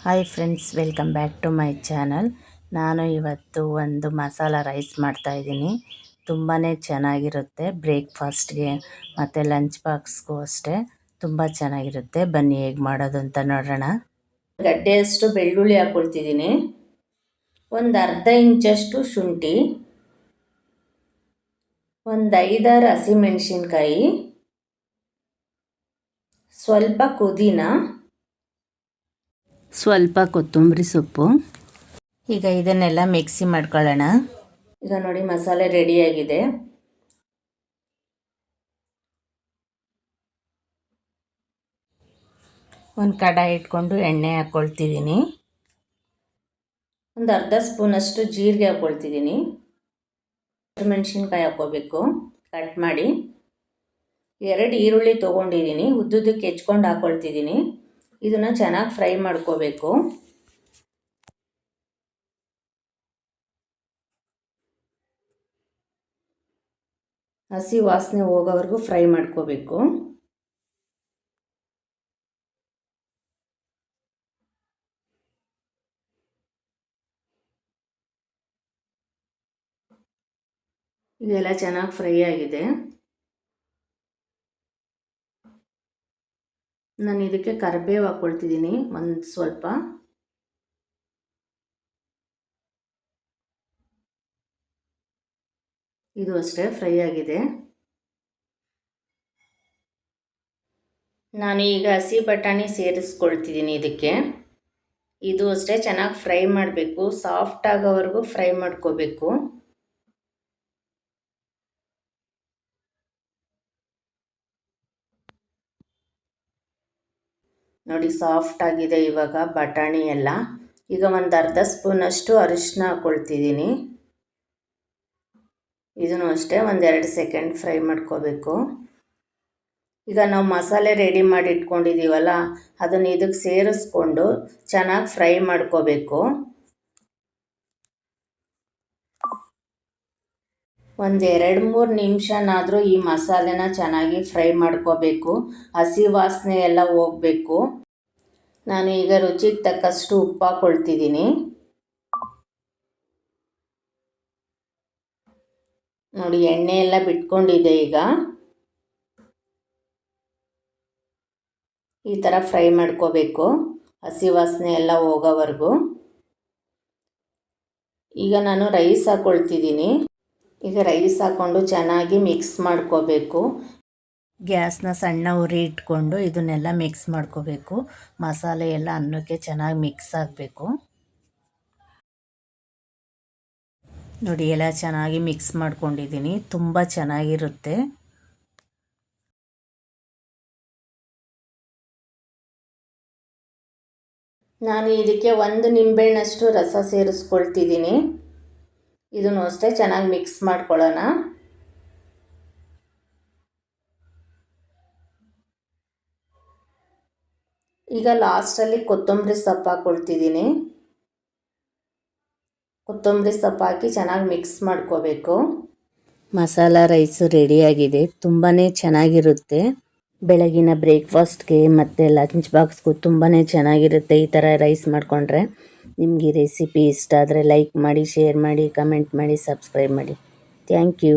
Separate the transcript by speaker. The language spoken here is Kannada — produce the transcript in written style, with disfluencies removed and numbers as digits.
Speaker 1: Hi friends, welcome back to my channel. ನಾನು ಇವತ್ತು ಒಂದು ಮಸಾಲ ರೈಸ್ ಮಾಡ್ತಾಯಿದ್ದೀನಿ. ತುಂಬಾ ಚೆನ್ನಾಗಿರುತ್ತೆ. ಬ್ರೇಕ್ಫಾಸ್ಟ್ಗೆ ಮತ್ತು ಲಂಚ್ ಬಾಕ್ಸ್ಗೂ ಅಷ್ಟೇ ತುಂಬ ಚೆನ್ನಾಗಿರುತ್ತೆ. ಬನ್ನಿ ಹೇಗೆ ಮಾಡೋದು ಅಂತ ನೋಡೋಣ. ಗಡ್ಡೆಯಷ್ಟು ಬೆಳ್ಳುಳ್ಳಿ ಹಾಕ್ಕೊಳ್ತಿದ್ದೀನಿ, ಒಂದು ಅರ್ಧ ಇಂಚಷ್ಟು ಶುಂಠಿ, ಒಂದು 5-6 ಹಸಿಮೆಣಸಿನ್ಕಾಯಿ, ಸ್ವಲ್ಪ ಪುದೀನ, ಸ್ವಲ್ಪ ಕೊತ್ತಂಬರಿ ಸೊಪ್ಪು. ಈಗ ಇದನ್ನೆಲ್ಲ ಮಿಕ್ಸಿ ಮಾಡ್ಕೊಳ್ಳೋಣ. ಈಗ ನೋಡಿ ಮಸಾಲೆ ರೆಡಿಯಾಗಿದೆ. ಒಂದು ಕಡಾಯಿ ಇಟ್ಕೊಂಡು ಎಣ್ಣೆ ಹಾಕ್ಕೊಳ್ತಿದ್ದೀನಿ. ಒಂದು ಅರ್ಧ ಸ್ಪೂನಷ್ಟು ಜೀರಿಗೆ ಹಾಕ್ಕೊಳ್ತಿದ್ದೀನಿ. ಮೆಣಸಿನ್ಕಾಯಿ ಹಾಕ್ಕೋಬೇಕು ಕಟ್ ಮಾಡಿ. 2 ಈರುಳ್ಳಿ ತೊಗೊಂಡಿದ್ದೀನಿ, ಉದ್ದುದಕ್ಕೆ ಹೆಚ್ಕೊಂಡು ಹಾಕ್ಕೊಳ್ತಿದ್ದೀನಿ. ಇದನ್ನು ಚೆನ್ನಾಗಿ ಫ್ರೈ ಮಾಡ್ಕೋಬೇಕು. ಹಸಿ ವಾಸನೆ ಹೋಗೋವರೆಗೂ ಫ್ರೈ ಮಾಡ್ಕೋಬೇಕು. ಇದೆಲ್ಲ ಚೆನ್ನಾಗಿ ಫ್ರೈ ಆಗಿದೆ. ನಾನು ಇದಕ್ಕೆ ಕರಿಬೇವು ಹಾಕ್ಕೊಳ್ತಿದ್ದೀನಿ ಒಂದು ಸ್ವಲ್ಪ. ಇದು ಅಷ್ಟೇ ಫ್ರೈ ಆಗಿದೆ. ನಾನು ಈಗ ಹಸಿ ಬಟಾಣಿ ಸೇರಿಸ್ಕೊಳ್ತಿದ್ದೀನಿ ಇದಕ್ಕೆ. ಇದು ಅಷ್ಟೇ ಚೆನ್ನಾಗಿ ಫ್ರೈ ಮಾಡಬೇಕು, ಸಾಫ್ಟ್ ಆಗೋವರೆಗೂ ಫ್ರೈ ಮಾಡ್ಕೋಬೇಕು. ನೋಡಿ ಸಾಫ್ಟ್ ಆಗಿದೆ ಇವಾಗ ಬಟಾಣಿ ಎಲ್ಲ. ಈಗ ಒಂದು ಅರ್ಧ ಸ್ಪೂನಷ್ಟು ಅರಿಶಿನ ಹಾಕ್ಕೊಳ್ತಿದ್ದೀನಿ. ಇದನ್ನು ಅಷ್ಟೇ ಒಂದು 2 ಸೆಕೆಂಡ್ ಫ್ರೈ ಮಾಡ್ಕೋಬೇಕು. ಈಗ ನಾವು ಮಸಾಲೆ ರೆಡಿ ಮಾಡಿ ಇಟ್ಕೊಂಡಿದ್ದೀವಲ್ಲ, ಅದನ್ನು ಇದಕ್ಕೆ ಸೇರಿಸ್ಕೊಂಡು ಚೆನ್ನಾಗಿ ಫ್ರೈ ಮಾಡ್ಕೋಬೇಕು. ಒಂದು 2-3 ನಿಮಿಷನಾದರೂ ಈ ಮಸಾಲೆನ ಚೆನ್ನಾಗಿ ಫ್ರೈ ಮಾಡ್ಕೋಬೇಕು. ಹಸಿ ವಾಸನೆ ಎಲ್ಲ ಹೋಗಬೇಕು. ನಾನು ಈಗ ರುಚಿಗೆ ತಕ್ಕಷ್ಟು ಉಪ್ಪು ಹಾಕ್ಕೊಳ್ತಿದ್ದೀನಿ. ನೋಡಿ ಎಣ್ಣೆ ಎಲ್ಲ ಬಿಟ್ಕೊಂಡಿದೆ. ಈಗ ಈ ಥರ ಫ್ರೈ ಮಾಡ್ಕೋಬೇಕು, ಹಸಿ ವಾಸನೆ ಎಲ್ಲ ಹೋಗೋವರೆಗೂ. ಈಗ ನಾನು ರೈಸ್ ಹಾಕ್ಕೊಳ್ತಿದ್ದೀನಿ. ಈಗ ರೈಸ್ ಹಾಕ್ಕೊಂಡು ಚೆನ್ನಾಗಿ ಮಿಕ್ಸ್ ಮಾಡ್ಕೋಬೇಕು. ಗ್ಯಾಸ್ನ ಸಣ್ಣ ಉರಿ ಇಟ್ಕೊಂಡು ಇದನ್ನೆಲ್ಲ ಮಿಕ್ಸ್ ಮಾಡ್ಕೋಬೇಕು. ಮಸಾಲೆ ಎಲ್ಲ ಅನ್ನಕ್ಕೆ ಚೆನ್ನಾಗಿ ಮಿಕ್ಸ್ ಆಗಬೇಕು. ನೋಡಿ ಎಲ್ಲ ಚೆನ್ನಾಗಿ ಮಿಕ್ಸ್ ಮಾಡ್ಕೊಂಡಿದ್ದೀನಿ. ತುಂಬ ಚೆನ್ನಾಗಿರುತ್ತೆ. ನಾನು ಇದಕ್ಕೆ 1 ನಿಂಬೆಹಣ್ಣಷ್ಟು ರಸ ಸೇರಿಸ್ಕೊಳ್ತಿದ್ದೀನಿ. ಇದನ್ನು ಅಷ್ಟೇ ಚೆನ್ನಾಗಿ ಮಿಕ್ಸ್ ಮಾಡ್ಕೊಳ್ಳೋಣ. ಈಗ ಲಾಸ್ಟಲ್ಲಿ ಕೊತ್ತಂಬರಿ ಸೊಪ್ಪು ಹಾಕ್ಕೊಳ್ತಿದ್ದೀನಿ. ಕೊತ್ತಂಬರಿ ಸೊಪ್ಪು ಹಾಕಿ ಚೆನ್ನಾಗಿ ಮಿಕ್ಸ್ ಮಾಡ್ಕೋಬೇಕು. ಮಸಾಲ ರೈಸು ರೆಡಿಯಾಗಿದೆ. ತುಂಬಾ ಚೆನ್ನಾಗಿರುತ್ತೆ. ಬೆಳಗಿನ ಬ್ರೇಕ್ಫಾಸ್ಟ್ಗೆ ಮತ್ತು ಲಂಚ್ ಬಾಕ್ಸ್ಗೂ ತುಂಬಾ ಚೆನ್ನಾಗಿರುತ್ತೆ. ಈ ಥರ ರೈಸ್ ಮಾಡಿಕೊಂಡ್ರೆ. ನಿಮಗೆ ಈ ರೆಸಿಪಿ ಇಷ್ಟ ಆದರೆ ಲೈಕ್ ಮಾಡಿ, ಶೇರ್ ಮಾಡಿ, ಕಮೆಂಟ್ ಮಾಡಿ, ಸಬ್ಸ್ಕ್ರೈಬ್ ಮಾಡಿ. Thank you.